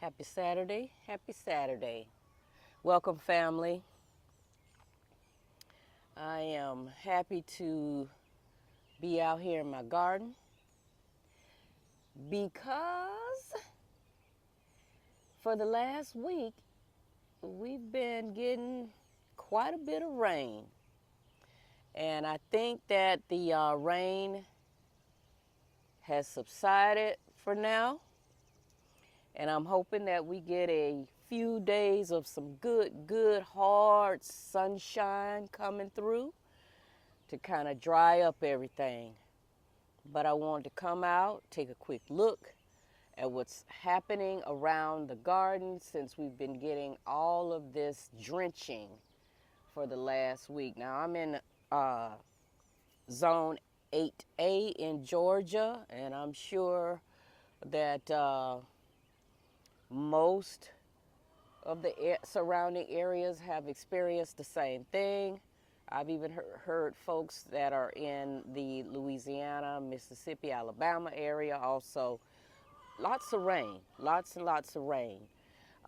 Happy Saturday, happy Saturday. Welcome, family. I am happy to be out here in my garden because for the last week we've been getting quite a bit of rain. And I think that the rain has subsided for now. And I'm hoping that we get a few days of some good, hard sunshine coming through to kind of dry up everything. But I wanted to come out, take a quick look at what's happening around the garden since we've been getting all of this drenching for the last week. Now I'm in zone 8A in Georgia, and I'm sure that most of the surrounding areas have experienced the same thing. I've even heard folks that are in the Louisiana, Mississippi, Alabama area also. Lots of rain, lots and lots of rain.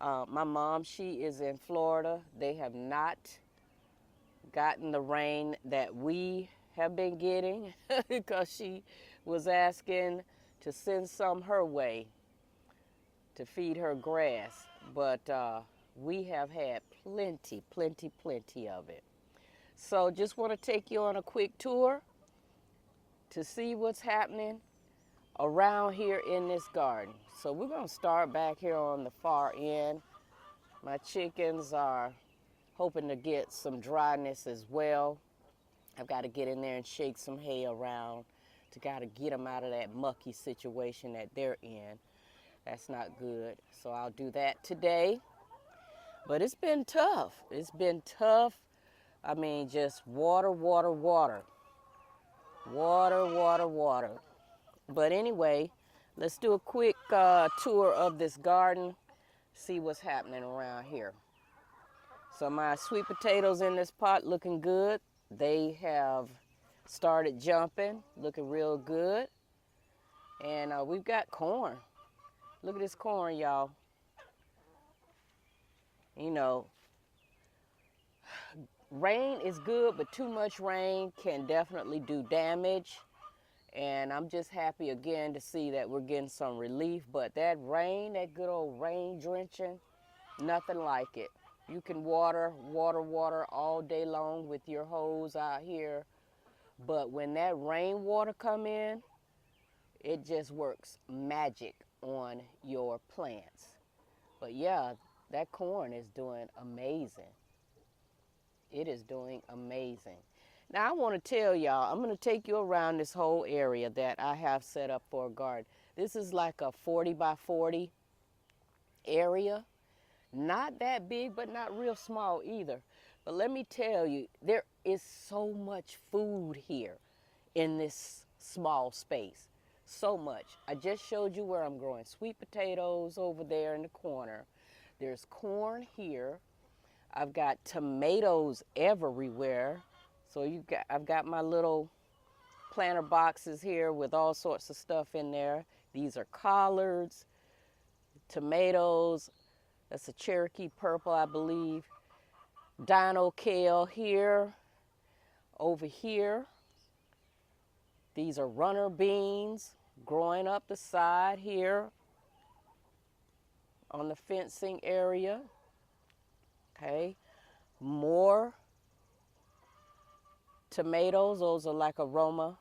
My mom, she is in Florida. They have not gotten the rain that we have been getting because she was asking to send some her way to feed her grass. But we have had plenty of it. So just want to take you on a quick tour to see what's happening around here in this garden. So we're going to start back here on the far end. My chickens are hoping to get some dryness as well. I've got to get in there and shake some hay around to got to get them out of that mucky situation that they're in. That's not good. So I'll do that today. But it's been tough. It's been tough. I mean, just water. Water. But anyway, let's do a quick tour of this garden, see what's happening around here. So my sweet potatoes in this pot looking good. They have started jumping, looking real good. And we've got corn. Look at this corn, y'all. You know, rain is good, but too much rain can definitely do damage. And I'm just happy again to see that we're getting some relief. But that rain, that good old rain drenching, nothing like it. You can water all day long with your hose out here. But when that rainwater come in, it just works magic on your plants. But yeah, that corn is doing amazing. It is doing amazing. Now I want to tell y'all, I'm going to take you around this whole area that I have set up for a garden. This is like a 40 by 40 area. Not that big, but not real small either. But let me tell you, there is so much food here in this small space. So much. I just showed you where I'm growing sweet potatoes over there in the corner. There's corn here. I've got tomatoes everywhere. So I've got my little planter boxes here with all sorts of stuff in there. These are collards, tomatoes. That's a Cherokee purple, I believe. Dino kale here. Over here, these are runner beans growing up the side here on the fencing area. Okay, more tomatoes. Those are like aroma,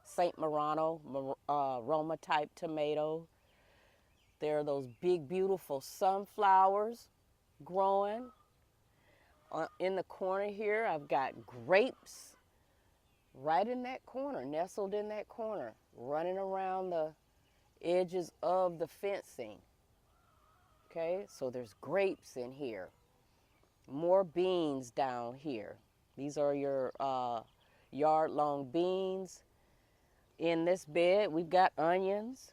St. Marano, aroma type tomato. There are those big, beautiful sunflowers growing. In the corner here, I've got grapes right in that corner, nestled in that corner, running around the edges of the fencing. Okay, so there's grapes in here. More beans down here. These are your yard-long beans. In this bed, we've got onions.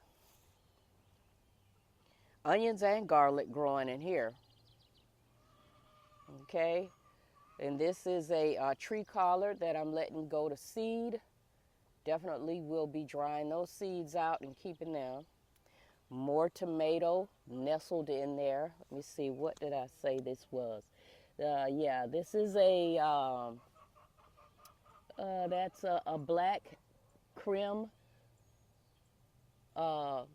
Onions and garlic growing in here. Okay, and this is a tree collard that I'm letting go to seed. Definitely will be drying those seeds out and keeping them. More tomato nestled in there. Let me see, what did I say this was? Yeah, this is that's a black Krim uh,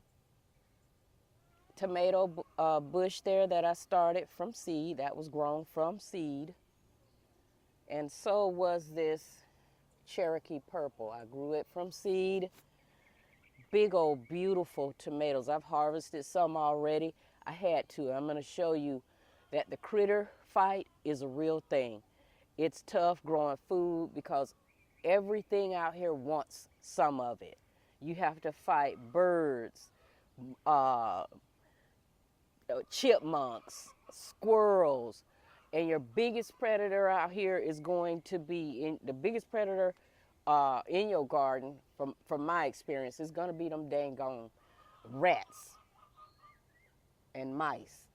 tomato bush there that I started from seed. That was grown from seed. And so was this Cherokee purple. I grew it from seed. Big old beautiful tomatoes. I've harvested some already. I had to. I'm going to show you that the critter fight is a real thing. It's tough growing food because everything out here wants some of it. You have to fight birds, uh, chipmunks, squirrels, and your biggest predator out here is going to be the biggest predator in your garden. From my experience, is going to be them dang gone rats and mice.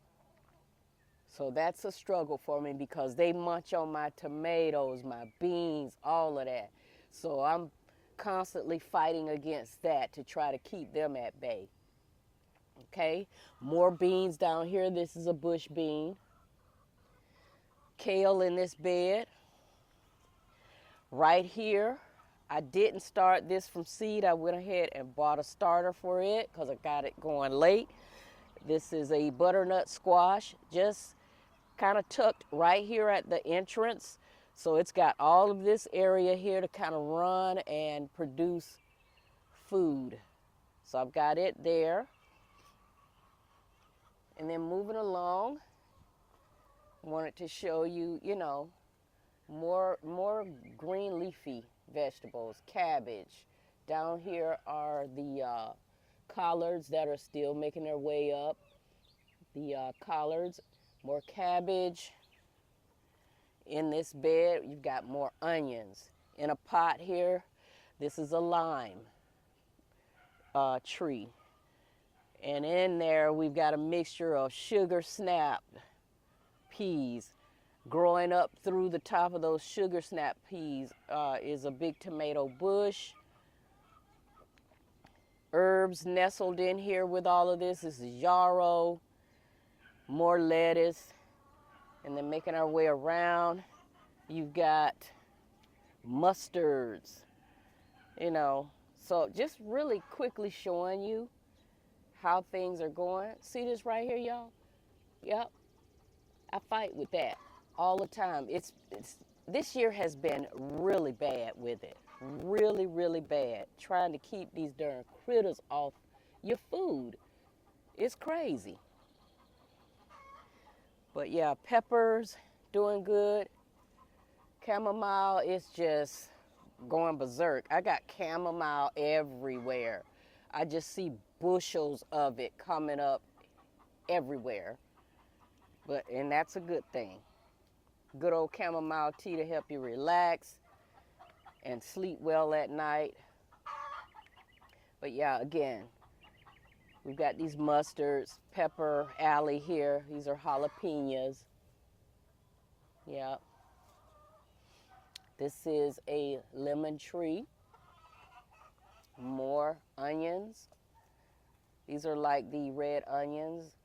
So that's a struggle for me because they munch on my tomatoes, my beans, all of that. So I'm constantly fighting against that to try to keep them at bay. Okay, more beans down here. This is a bush bean. Kale in this bed. Right here, I didn't start this from seed. I went ahead and bought a starter for it because I got it going late. This is a butternut squash, just kind of tucked right here at the entrance. So it's got all of this area here to kind of run and produce food. So I've got it there. And then moving along, I wanted to show you, more green leafy vegetables, cabbage. Down here are the collards that are still making their way up. The collards, more cabbage. In this bed, you've got more onions. In a pot here, this is a lime tree. And in there, we've got a mixture of sugar snap peas. Growing up through the top of those sugar snap peas is a big tomato bush. Herbs nestled in here with all of this. This is yarrow, more lettuce. And then making our way around, you've got mustards, So just really quickly showing you how things are going. See this right here, y'all? Yep. I fight with that all the time. This year has been really bad with it. Really, really bad. Trying to keep these darn critters off your food. It's crazy. But yeah, peppers doing good. Chamomile is just going berserk. I got chamomile everywhere. I just see bushels of it coming up everywhere. And that's a good thing. Good old chamomile tea to help you relax and sleep well at night. But yeah, again, we've got these mustards, pepper alley here. These are jalapenos. Yeah. This is a lemon tree. More onions. These are like the red onions.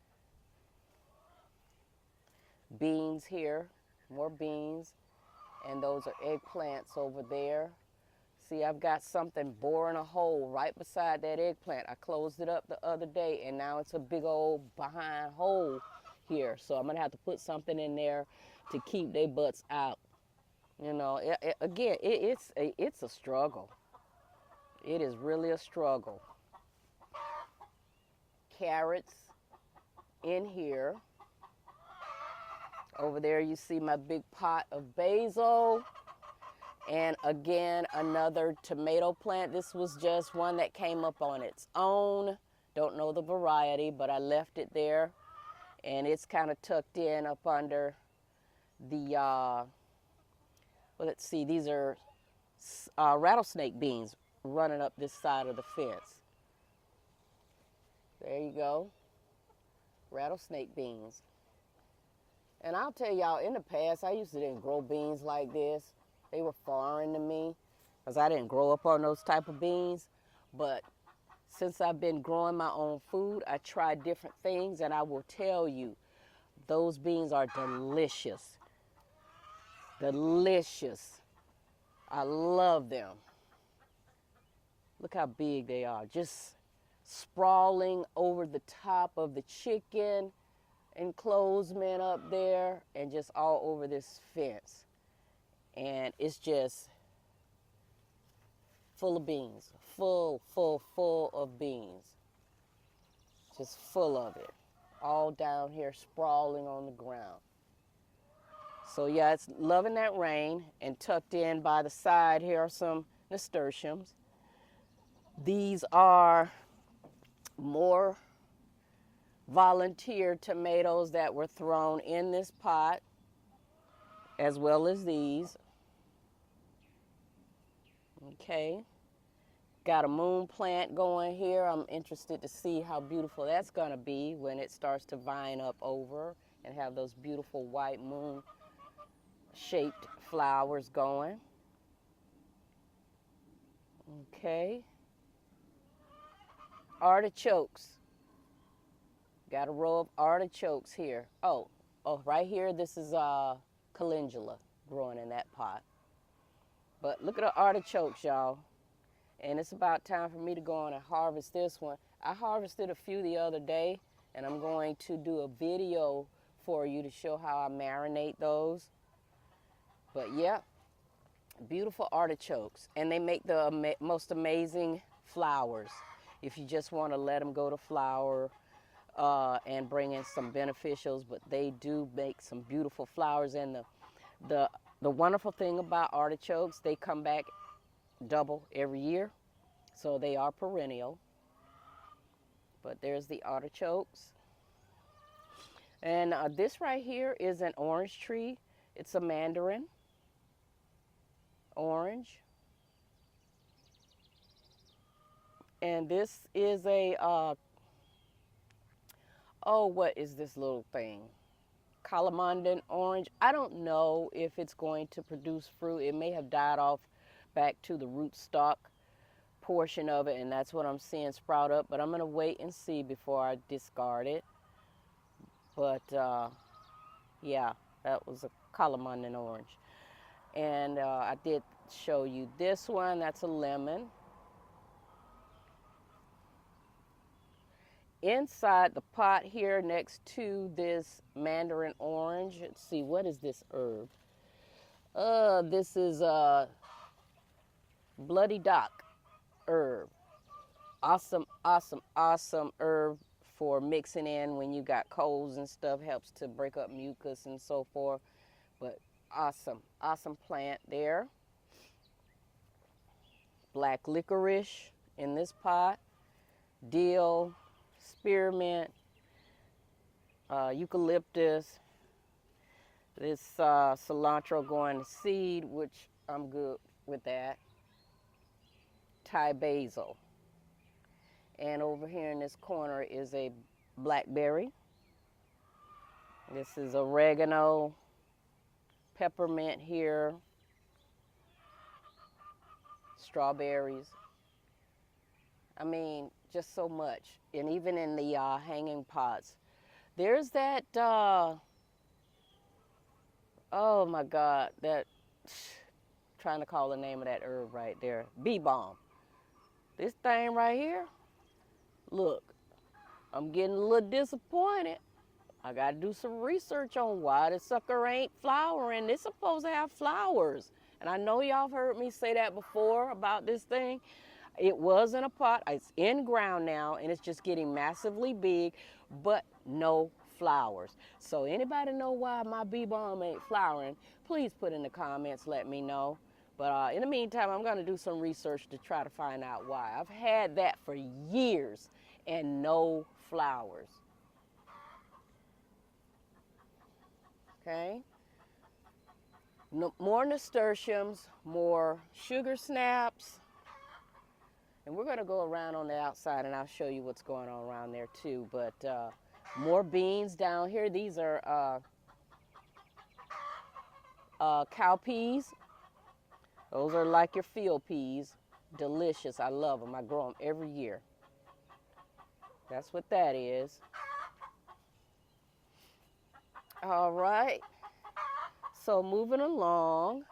Beans here, more beans. And those are eggplants over there. See, I've got something boring a hole right beside that eggplant. I closed it up the other day and now it's a big old behind hole here. So I'm gonna have to put something in there to keep their butts out. Again, it's a struggle. It is really a struggle. Carrots in here. Over there you see my big pot of basil. And again, another tomato plant. This was just one that came up on its own. Don't know the variety, but I left it there. And it's kind of tucked in up under the, well, let's see, these are rattlesnake beans running up this side of the fence. There you go. Rattlesnake beans. And I'll tell y'all, in the past, I used to didn't grow beans like this. They were foreign to me because I didn't grow up on those type of beans. But Since I've been growing my own food, I try different things, and I will tell you, those beans are delicious. Delicious. I love them. Look how big they are. Just sprawling over the top of the chicken enclosement up there and just all over this fence. And it's just full of beans. Full of beans. Just full of it. All down here sprawling on the ground. So yeah, it's loving that rain, and tucked in by the side here are some nasturtiums. These are more volunteer tomatoes that were thrown in this pot, as well as these. Okay. Got a moon plant going here. I'm interested to see how beautiful that's going to be when it starts to vine up over and have those beautiful white moon shaped flowers going. Okay. Artichokes. Got a row of artichokes here. Oh, right here, this is calendula growing in that pot. But look at the artichokes, y'all. And it's about time for me to go on and harvest this one. I harvested a few the other day, and I'm going to do a video for you to show how I marinate those. But yeah, beautiful artichokes. And they make the most amazing flowers. If you just want to let them go to flower and bring in some beneficials, but they do make some beautiful flowers. And the wonderful thing about artichokes, they come back double every year, so they are perennial. But there's the artichokes. And this right here is an orange tree. It's a mandarin orange. And this is a, what is this little thing? Calamandan orange. I don't know if it's going to produce fruit. It may have died off back to the rootstock portion of it, and that's what I'm seeing sprout up. But I'm going to wait and see before I discard it. But yeah, that was a calamandan orange. And I did show you this one. That's a lemon. Inside the pot here next to this mandarin orange, let's see, what is this herb? This is bloody dock herb. Awesome herb for mixing in when you got colds and stuff. Helps to break up mucus and so forth. But awesome plant there. Black licorice in this pot. Dill, spearmint, eucalyptus. This cilantro going to seed, which I'm good with that. Thai basil. And over here in this corner is a blackberry. This is oregano, peppermint here, strawberries. I mean, just so much. And even in the hanging pots. There's that, oh my God, trying to call the name of that herb right there, bee balm. This thing right here, look, I'm getting a little disappointed. I got to do some research on why the sucker ain't flowering. It's supposed to have flowers. And I know y'all have heard me say that before about this thing. It was in a pot. It's in ground now, and it's just getting massively big, but no flowers. So anybody know why my bee balm ain't flowering, please put in the comments, let me know. But in the meantime, I'm going to do some research to try to find out why. I've had that for years and no flowers. Okay. No, more nasturtiums, more sugar snaps. And we're going to go around on the outside, and I'll show you what's going on around there too. But more beans down here. These are cow peas. Those are like your field peas. Delicious. I love them. I grow them every year. That's what that is. All right. So moving along,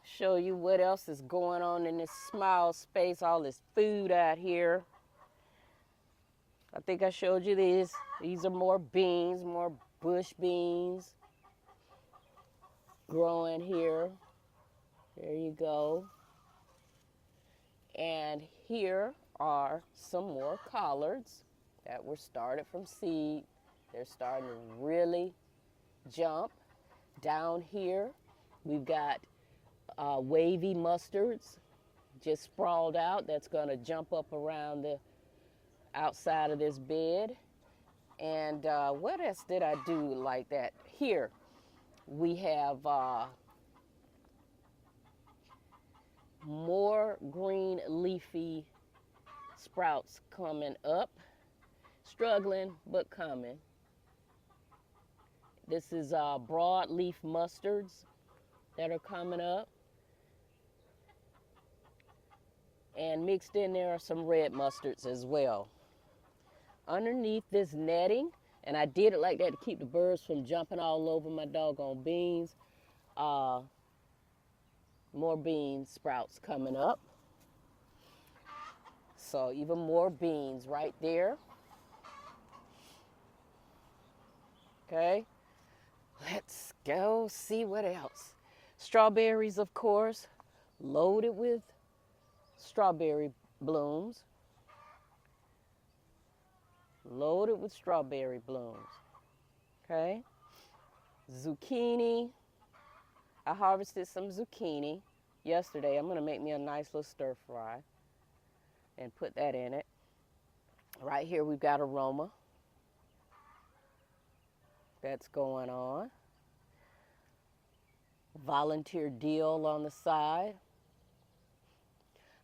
show you what else is going on in this small space, all this food out here. I think I showed you these. These are more beans, more bush beans growing here. There you go. And here are some more collards that were started from seed. They're starting to really jump. Down here, we've got wavy mustards just sprawled out. That's going to jump up around the outside of this bed. And what else did I do like that? Here, we have more green leafy sprouts coming up. Struggling, but coming. This is broadleaf mustards that are coming up. And mixed in there are some red mustards as well. Underneath this netting, and I did it like that to keep the birds from jumping all over my doggone beans, more bean sprouts coming up. So even more beans right there. Okay, let's go see what else. Strawberries, of course, loaded with strawberry blooms. Loaded with strawberry blooms. Okay, zucchini. I harvested some zucchini yesterday. I'm gonna make me a nice little stir fry and put that in it. Right here we've got aroma that's going on. Volunteer dill on the side.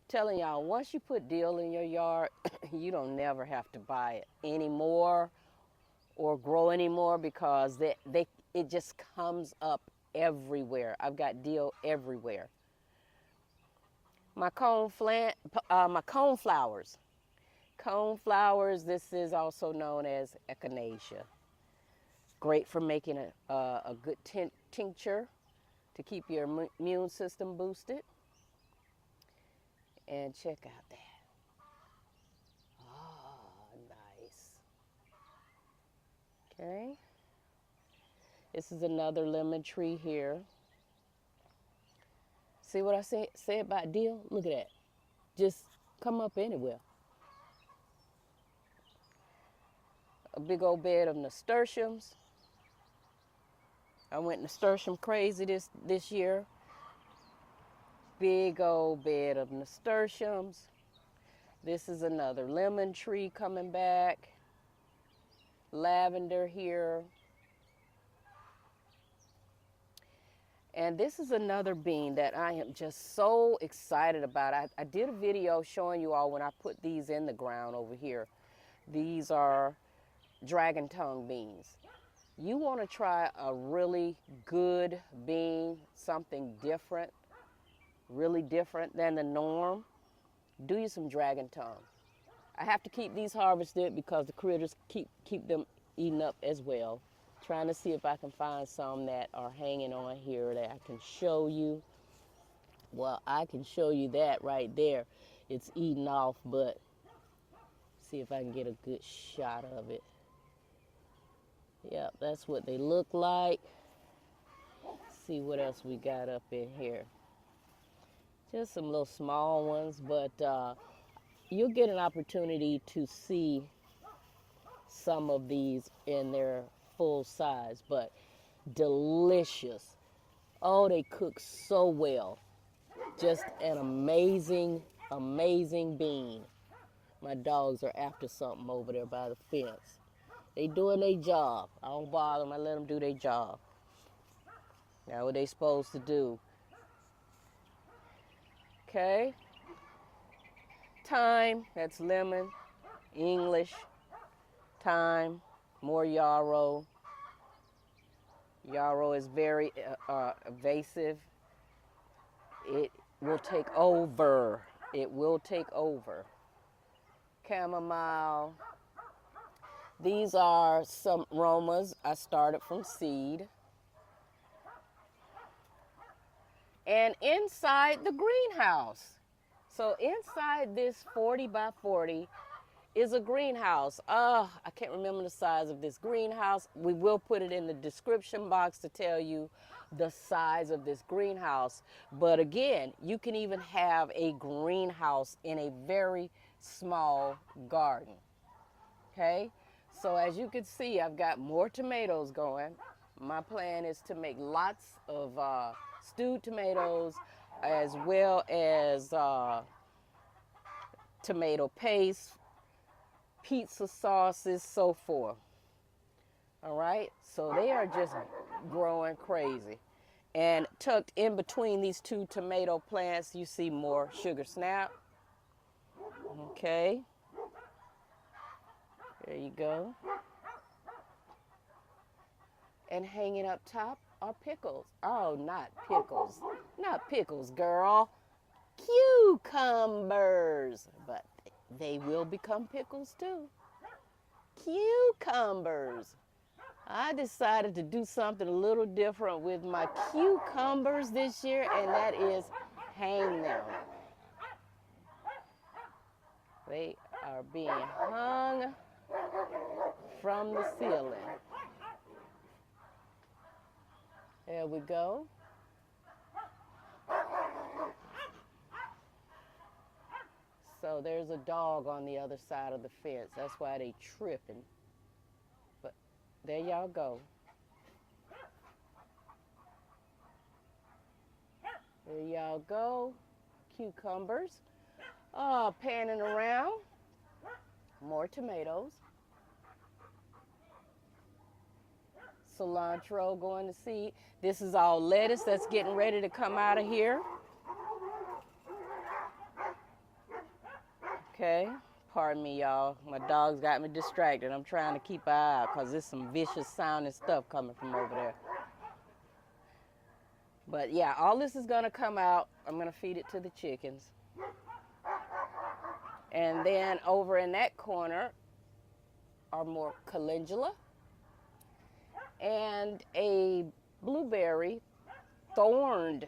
Telling y'all, once you put dill in your yard, you don't never have to buy it anymore or grow anymore because it just comes up everywhere. I've got dill everywhere. My coneflowers. Coneflowers, this is also known as echinacea. Great for making a good tincture to keep your immune system boosted. And check out that. Oh, nice. Okay. This is another lemon tree here. See what I say about dill? Look at that. Just come up anywhere. A big old bed of nasturtiums. I went nasturtium crazy this year. Big old bed of nasturtiums. This is another lemon tree coming back. Lavender here. And this is another bean that I am just so excited about. I did a video showing you all when I put these in the ground over here. These are dragon tongue beans. You want to try a really good bean, something different, really different than the norm, do you some dragon tongue. I have to keep these harvested because the critters keep them eaten up as well. Trying to see if I can find some that are hanging on here that I can show you. Well, I can show you that right there. It's eaten off, but see if I can get a good shot of it. Yep, that's what they look like. See what else we got up in here. Just some little small ones, but you'll get an opportunity to see some of these in their full size, but delicious. Oh, they cook so well. Just an amazing, amazing bean. My dogs are after something over there by the fence. They doing their job. I don't bother them. I let them do their job. Now what they supposed to do. Okay. Thyme, that's lemon. English. Thyme. More yarrow. Yarrow is very evasive. It will take over. It will take over. chamomile. These are some aromas I started from seed. And inside the greenhouse. So inside this 40 by 40 is a greenhouse. I can't remember the size of this greenhouse. We will put it in the description box to tell you the size of this greenhouse. But again, you can even have a greenhouse in a very small garden. Okay, so as you can see, I've got more tomatoes going. My plan is to make lots of stewed tomatoes as well as tomato paste, pizza sauces, so forth. All right, so they are just growing crazy. And tucked in between these two tomato plants, you see more sugar snap. Okay, there you go. And hanging up top are pickles. Oh, not pickles. Not pickles, girl. Cucumbers. But they will become pickles too. Cucumbers. I decided to do something a little different with my cucumbers this year, and that is hang them. They are being hung from the ceiling. There we go. So there's a dog on the other side of the fence. That's why they tripping. But there y'all go. There y'all go. Cucumbers. Panning around. More tomatoes. Cilantro going to seed. This is all lettuce that's getting ready to come out of here. Okay, pardon me, y'all. My dog's got me distracted. I'm trying to keep an eye out because there's some vicious sounding stuff coming from over there. But yeah, all this is gonna come out. I'm gonna feed it to the chickens. And then over in that corner are more calendula and a blueberry, thorned,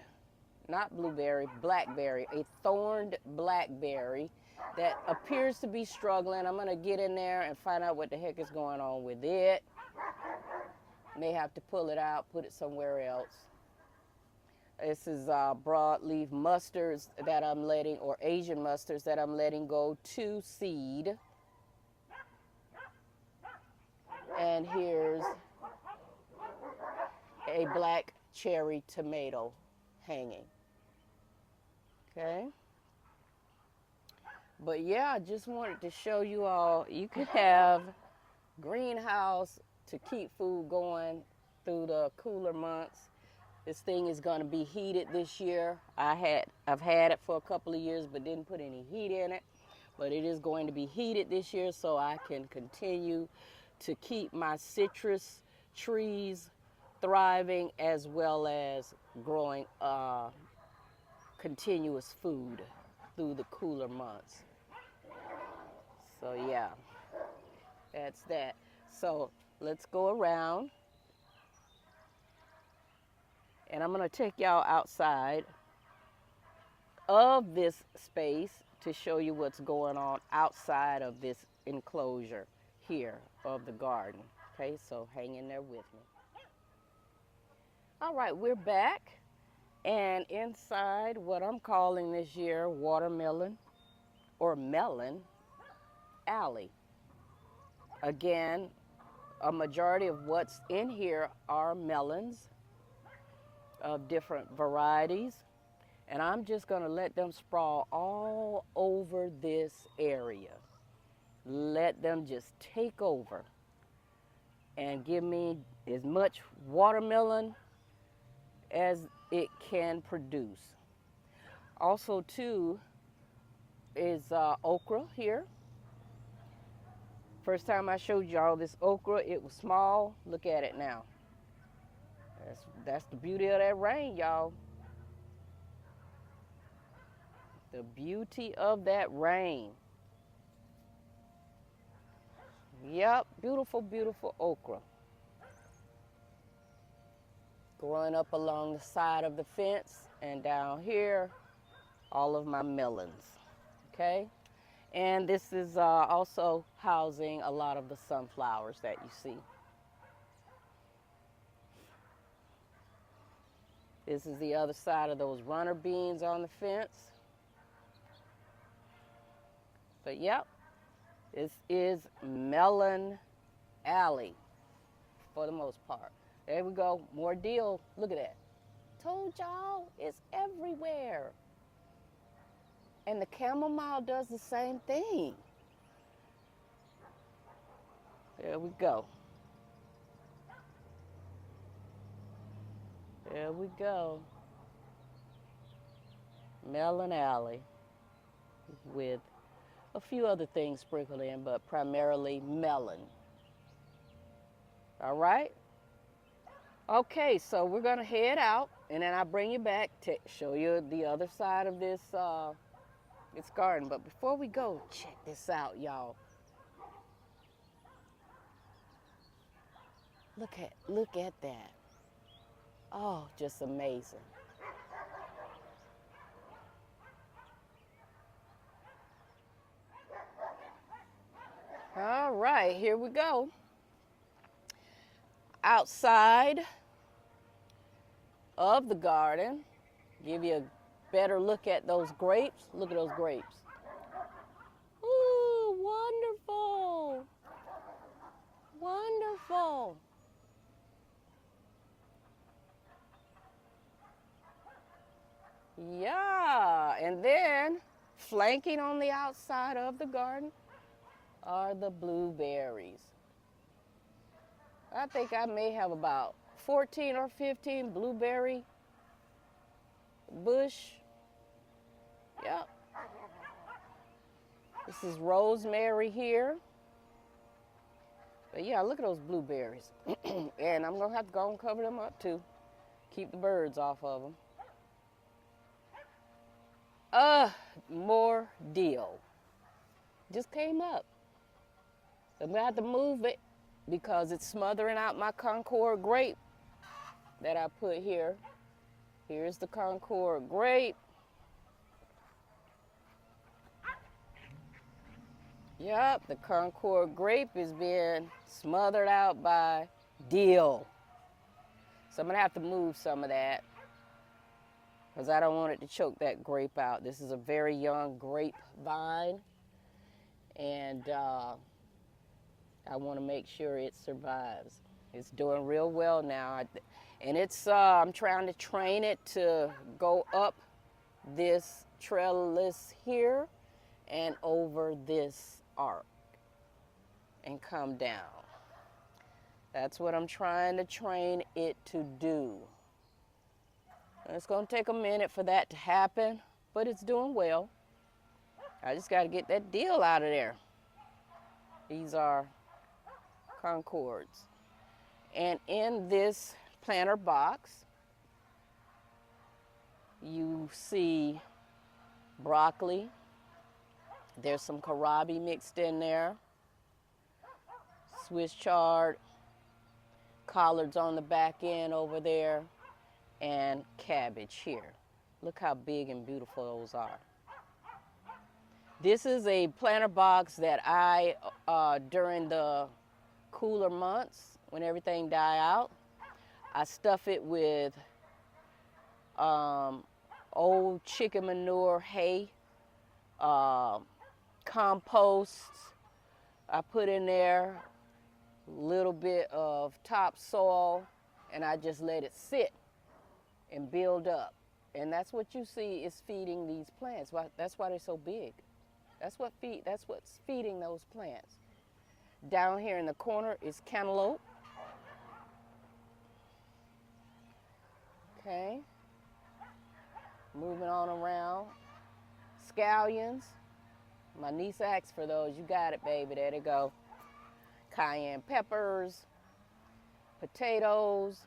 not blueberry, blackberry, a thorned blackberry that appears to be struggling. I'm gonna get in there and find out what the heck is going on with it. May have to pull it out, put it somewhere else. This is broadleaf mustards that I'm letting, or Asian mustards that I'm letting go to seed. And here's a black cherry tomato hanging. Okay. But yeah, I just wanted to show you all, you can have greenhouse to keep food going through the cooler months. This thing is going to be heated this year. I've had it for a couple of years but didn't put any heat in it. But it is going to be heated this year so I can continue to keep my citrus trees thriving as well as growing continuous food through the cooler months. So yeah, that's that. So let's go around and I'm gonna take y'all outside of this space to show you what's going on outside of this enclosure here of the garden. Okay, so hang in there with me. All right, we're back and inside what I'm calling this year watermelon or melon alley. Again, a majority of what's in here are melons of different varieties, and I'm just going to let them sprawl all over this area. Let them just take over and give me as much watermelon as it can produce. Also too is okra here. First time I showed y'all this okra, it was small. Look at it now. That's the beauty of that rain, y'all. The beauty of that rain. Yep, beautiful, beautiful okra. Growing up along the side of the fence, and down here, all of my melons. Okay? And this is also housing a lot of the sunflowers that you see. This is the other side of those runner beans on the fence. But yep, this is Melon Alley for the most part. There we go, more deal. Look at that. Told y'all, it's everywhere. And the chamomile does the same thing. There we go. There we go. Melon Alley with a few other things sprinkled in, but primarily melon. All right? Okay, so we're gonna head out, and then I'll bring you back to show you the other side of this garden. But before we go, check this out, y'all. Look at that. Oh, just amazing. All right, here we go. Outside of the garden, give you a better look at those grapes. Look at those grapes. Ooh, wonderful. Wonderful. Yeah, and then flanking on the outside of the garden are the blueberries. I think I may have about 14 or 15 blueberry bush. Yep. This is rosemary here. But yeah, look at those blueberries. And I'm going to have to go and cover them up too. Keep the birds off of them. More deal. Just came up. I'm going to have to move it because it's smothering out my Concord grape that I put here. Here's the Concord grape. Yep, the Concord grape is being smothered out by dill. So I'm going to have to move some of that because I don't want it to choke that grape out. This is a very young grapevine, and I want to make sure it survives. It's doing real well now, and I'm trying to train it to go up this trellis here and over this arc and come down. That's what I'm trying to train it to do. And it's going to take a minute for that to happen, but it's doing well. I just got to get that deal out of there. These are Concords. And in this planter box, you see broccoli. There's some kohlrabi mixed in there, Swiss chard, collards on the back end over there, and cabbage here. Look how big and beautiful those are. This is a planter box that I, during the cooler months, when everything die out, I stuff it with old chicken manure, hay, compost. I put in there a little bit of topsoil, and I just let it sit and build up. And that's what you see is feeding these plants. That's why they're so big. That's what's feeding those plants. Down here in the corner is cantaloupe. Okay. Moving on around. Scallions. My niece asked for those. You got it, baby. There they go. Cayenne peppers. Potatoes.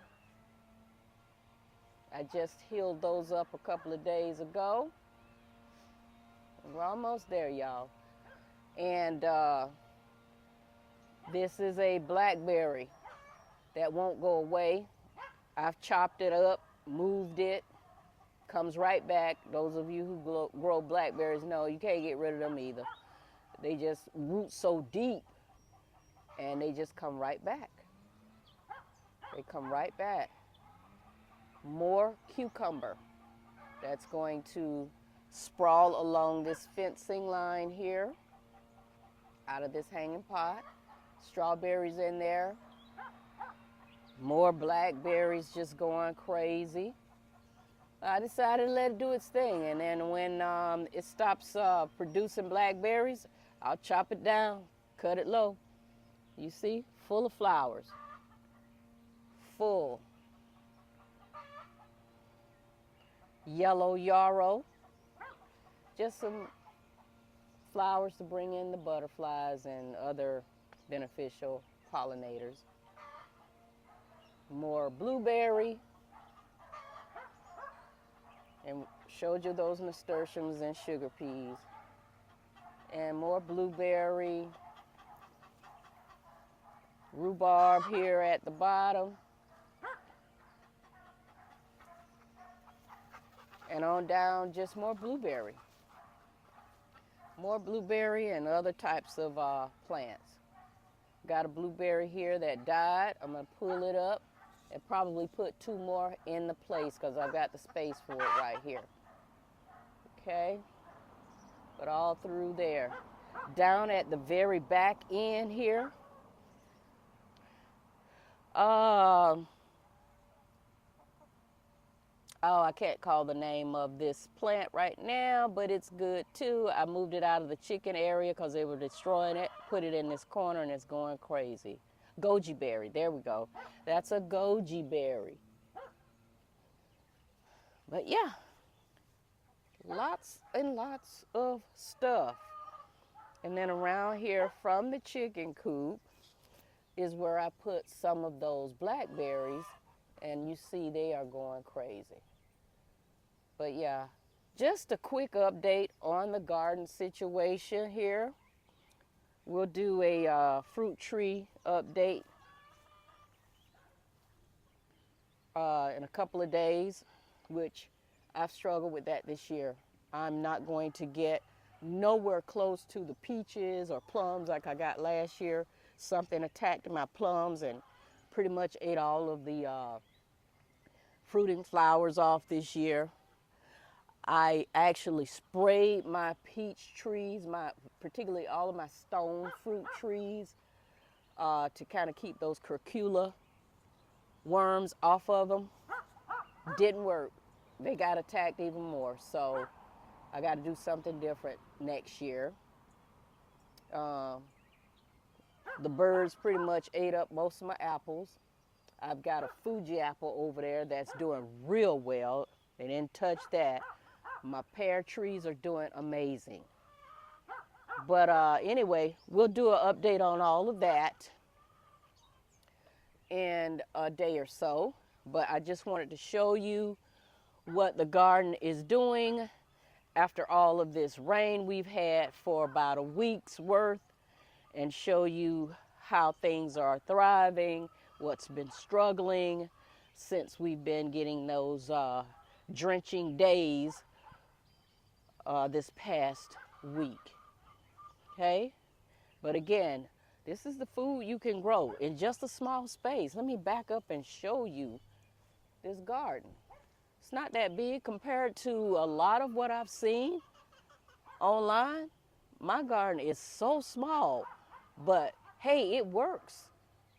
I just healed those up a couple of days ago. We're almost there, y'all. And This is a blackberry that won't go away. I've chopped it up, moved it, comes right back. Those of you who grow blackberries know you can't get rid of them either. They just root so deep and they just come right back. They come right back. More cucumber that's going to sprawl along this fencing line here out of this hanging pot. Strawberries in there. More blackberries just going crazy. I decided to let it do its thing, and then when it stops producing blackberries, I'll chop it down, cut it low. You see, full of flowers. Full. Yellow yarrow. Just some flowers to bring in the butterflies and other beneficial pollinators. More blueberry. And showed you those nasturtiums and sugar peas. And more blueberry. Rhubarb here at the bottom. And on down, just more blueberry. More blueberry and other types of plants. Got a blueberry here that died. I'm going to pull it up and probably put 2 more in the place because I've got the space for it right here. Okay? But all through there. Down at the very back end here. Oh, I can't call the name of this plant right now, but it's good too. I moved it out of the chicken area because they were destroying it. Put it in this corner and it's going crazy. Goji berry, there we go. That's a goji berry. But yeah, lots and lots of stuff. And then around here from the chicken coop is where I put some of those blackberries, and you see they are going crazy. But yeah, just a quick update on the garden situation here. We'll do a fruit tree update in a couple of days, which I've struggled with that this year. I'm not going to get nowhere close to the peaches or plums like I got last year. Something attacked my plums and pretty much ate all of the fruiting flowers off this year. I actually sprayed my peach trees, particularly all of my stone fruit trees, to kind of keep those curcula worms off of them. Didn't work. They got attacked even more. So I got to do something different next year. The birds pretty much ate up most of my apples. I've got a Fuji apple over there that's doing real well. They didn't touch that. My pear trees are doing amazing. But anyway, we'll do an update on all of that in a day or so. But I just wanted to show you what the garden is doing after all of this rain we've had for about a week's worth, and show you how things are thriving, what's been struggling since we've been getting those drenching days this past week. Okay? But again, this is the food you can grow in just a small space. Let me back up and show you this garden. It's not that big compared to a lot of what I've seen online. My garden is so small, but hey, it works.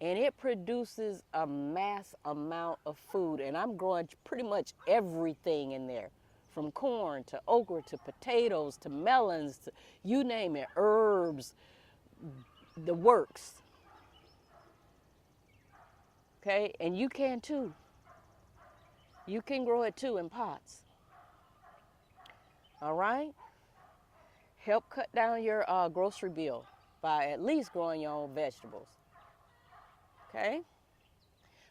And it produces a mass amount of food. And I'm growing pretty much everything in there. From corn to okra to potatoes to melons to you name it, herbs, the works. Okay, and you can too. You can grow it too in pots. All right? Help cut down your grocery bill by at least growing your own vegetables. Okay?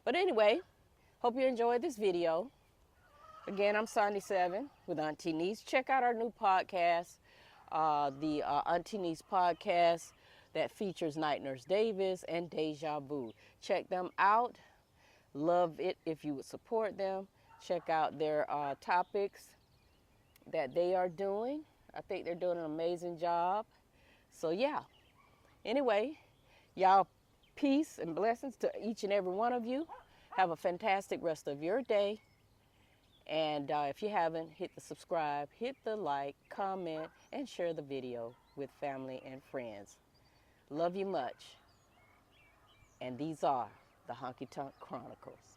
But anyway, hope you enjoyed this video. Again, I'm Sandy7 with AN-T-NEES. Check out our new podcast, the AN-T-NEES podcast. that features Night Nurse Davis and Deja Vu. Check them out. Love it if you would support them. Check out their topics that they are doing. I think they're doing an amazing job. So yeah, anyway, y'all, peace and blessings to each and every one of you. Have a fantastic rest of your day. And if you haven't, hit the subscribe, hit the like, comment, and share the video with family and friends. Love you much. And these are the Honky Tonk Chronicles.